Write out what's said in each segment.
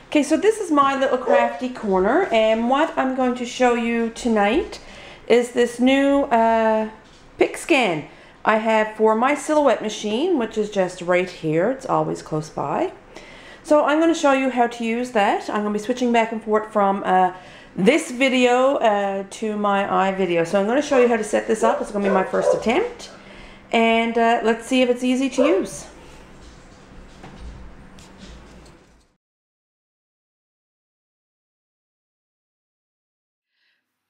Okay, so this is my little crafty corner, and what I'm going to show you tonight is this new Pic Scan I have for my Silhouette machine, which is just right here. It's always close by. So I'm going to show you how to use that. I'm going to be switching back and forth from this video to my video. So I'm going to show you how to set this up. It's going to be my first attempt, and let's see if it's easy to use.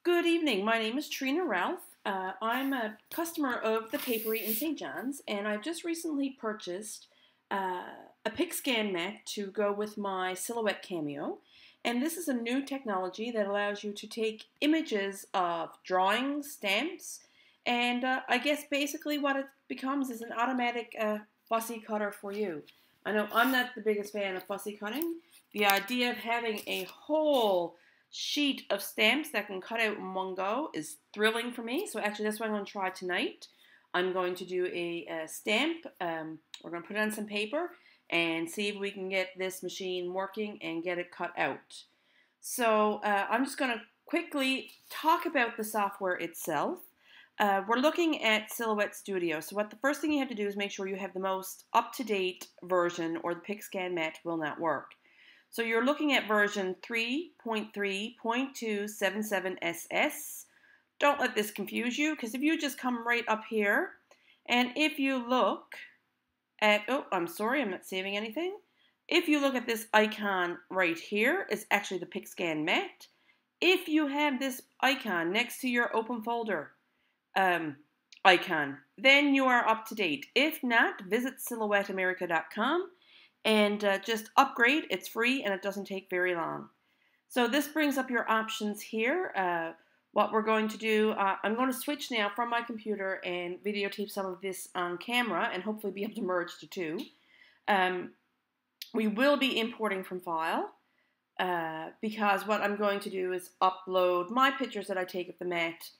Good evening, my name is Trina Ralph. I'm a customer of the Papery in St. John's, and I've just recently purchased a Pic Scan mat to go with my Silhouette Cameo. And this is a new technology that allows you to take images of drawings, stamps, and I guess basically what it becomes is an automatic fussy cutter for you. I know I'm not the biggest fan of fussy cutting. The idea of having a whole sheet of stamps that can cut out in one go is thrilling for me. So actually that's what I'm going to try tonight. I'm going to do a stamp. We're going to put it on some paper and see if we can get this machine working and get it cut out. So I'm just going to quickly talk about the software itself. We're looking at Silhouette Studio. So what the first thing you have to do is make sure you have the most up-to-date version, or the Pic Scan mat will not work. So you're looking at version 3.3.277SS. Don't let this confuse you, because if you just come right up here, and if you look at, oh, I'm sorry, I'm not saving anything. If you look at this icon right here, it's actually the Pic Scan mat. If you have this icon next to your open folder icon, then you are up to date. If not, visit silhouetteamerica.com. and just upgrade. It's free and it doesn't take very long. So this brings up your options here. What we're going to do, I'm going to switch now from my computer and videotape some of this on camera and hopefully be able to merge the two. We will be importing from file because what I'm going to do is upload my pictures that I take of the mat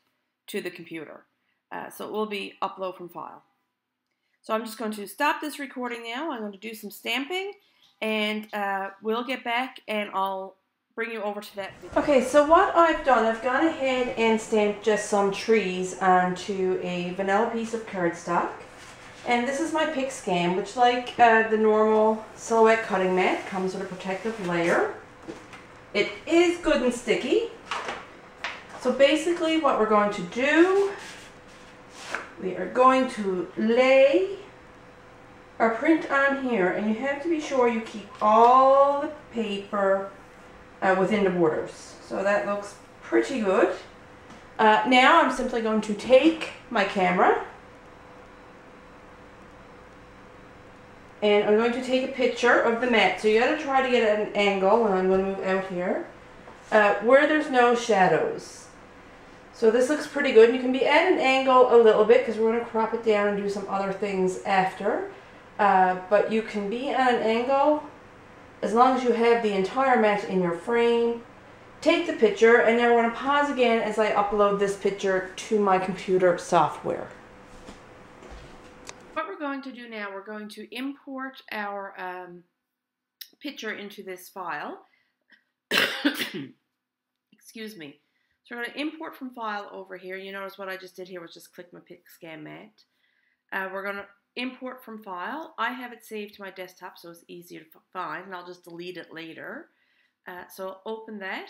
to the computer. So it will be upload from file. So I'm just going to stop this recording now. I'm going to do some stamping, and we'll get back and I'll bring you over to that video. Okay, so what I've done, I've gone ahead and stamped just some trees onto a vanilla piece of cardstock. And this is my Pic Scan, which, like the normal Silhouette cutting mat, comes with a protective layer. It is good and sticky. So basically what we're going to do, we are going to lay our print on here, and you have to be sure you keep all the paper within the borders. So that looks pretty good. Now I'm simply going to take my camera and I'm going to take a picture of the mat. So you got to try to get at an angle, and I'm going to move out here, where there's no shadows. So this looks pretty good. You can be at an angle a little bit because we're going to crop it down and do some other things after. But you can be at an angle as long as you have the entire mat in your frame. Take the picture, and then we're going to pause again as I upload this picture to my computer software. What we're going to do now, we're going to import our picture into this file. Excuse me. So we're going to import from file over here. You notice what I just did here was just click my Pic Scan mat. We're going to import from file. I have it saved to my desktop so it's easier to find, and I'll just delete it later. So I'll open that.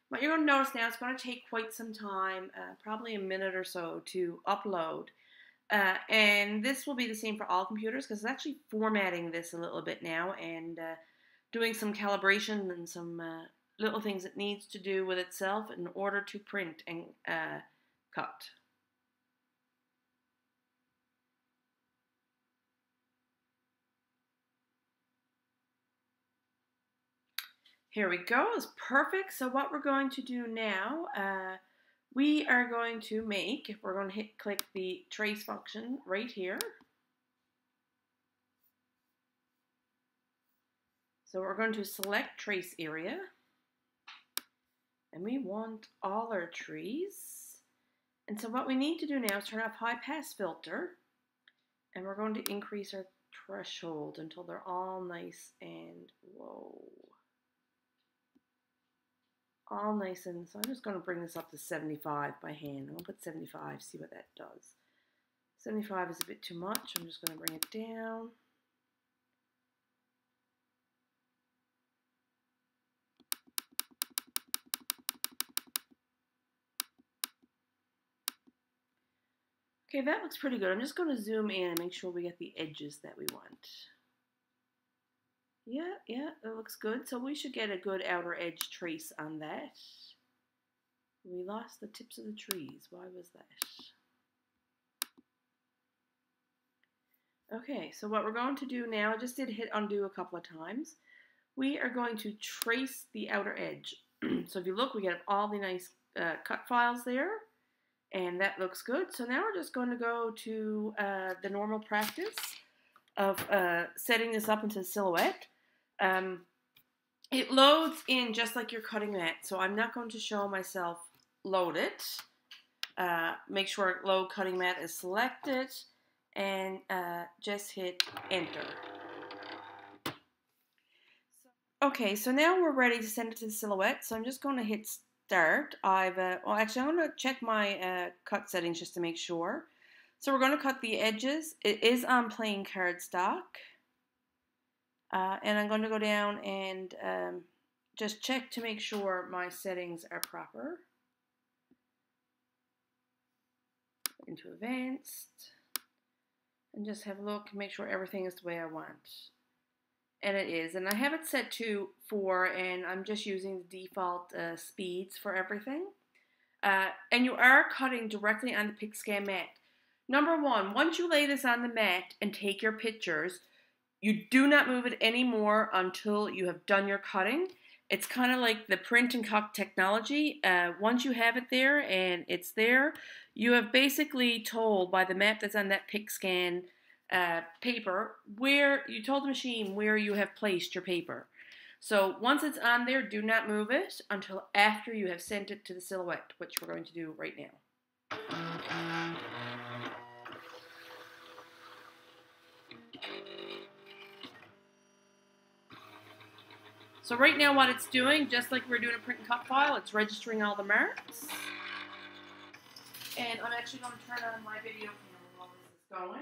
What you're going to notice now, it's going to take quite some time, probably a minute or so, to upload. And this will be the same for all computers because it's actually formatting this a little bit now and doing some calibration and some little things it needs to do with itself in order to print and cut. Here we go, it's perfect. So what we're going to do now, we are going to we're going to click the trace function right here. So we're going to select trace area. And we want all our trees. And so what we need to do now is turn off high pass filter. And we're going to increase our threshold until they're all nice and whoa. all nice. And so I'm just going to bring this up to 75 by hand. I'm going to put 75, see what that does. 75 is a bit too much. I'm just going to bring it down. Okay, that looks pretty good. I'm just going to zoom in and make sure we get the edges that we want. Yeah, it looks good. So we should get a good outer edge trace on that. We lost the tips of the trees. Why was that? Okay, so what we're going to do now, I just did hit undo a couple of times. We are going to trace the outer edge. So if you look, we get all the nice cut files there. And that looks good. So now we're just going to go to the normal practice of setting this up into Silhouette. It loads in just like your cutting mat. So I'm not going to show myself load it. Make sure load cutting mat is selected. And just hit enter. Okay, so now we're ready to send it to the Silhouette. So I'm just going to hit start. Well, actually, I'm going to check my cut settings just to make sure. So we're going to cut the edges. It is on plain cardstock. And I'm going to go down and just check to make sure my settings are proper. Into advanced. And just have a look and make sure everything is the way I want. And it is. And I have it set to 4, and I'm just using the default speeds for everything. And you are cutting directly on the Pic Scan mat. Number 1, once you lay this on the mat and take your pictures, you do not move it anymore until you have done your cutting. It's kind of like the print and cut technology. Once you have it there and it's there, you have basically told by the map that's on that Pic Scan paper where you told the machine where you have placed your paper. So once it's on there, do not move it until after you have sent it to the Silhouette, which we're going to do right now. So right now what it's doing, just like we're doing a print and cut file, it's registering all the marks. And I'm actually going to turn on my video camera while this is going.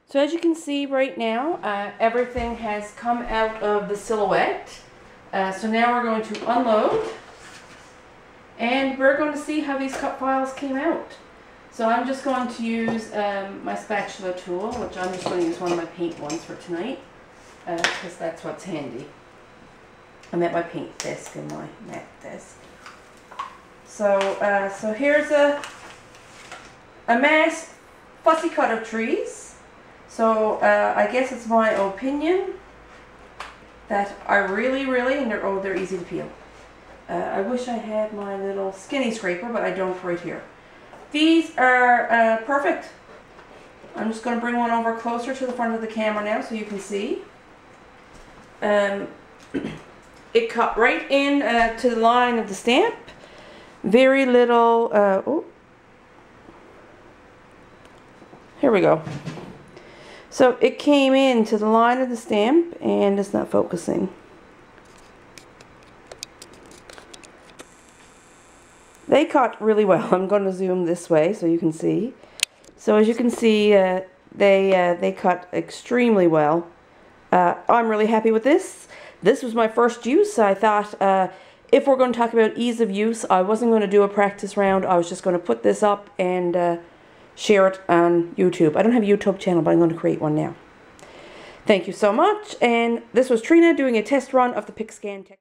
So as you can see right now, everything has come out of the Silhouette. So now we're going to unload. And we're going to see how these cut files came out. So I'm just going to use my spatula tool, which I'm just going to use one of my paint ones for tonight, because that's what's handy. I'm at my paint desk and my mat desk. So so here's a mass fussy cut of trees. So I guess it's my opinion that I really, and they're easy to peel. I wish I had my little skinny scraper, but I don't right here. These are perfect. I'm just going to bring one over closer to the front of the camera now so you can see. It cut right in to the line of the stamp. Very little, oh, here we go. So it came in to the line of the stamp and it's not focusing. They cut really well. I'm going to zoom this way so you can see. So as you can see, they cut extremely well. I'm really happy with this. This was my first use. I thought if we're going to talk about ease of use, I wasn't going to do a practice round. I was just going to put this up and share it on YouTube. I don't have a YouTube channel, but I'm going to create one now. Thank you so much. And this was Trina doing a test run of the PixScan tech.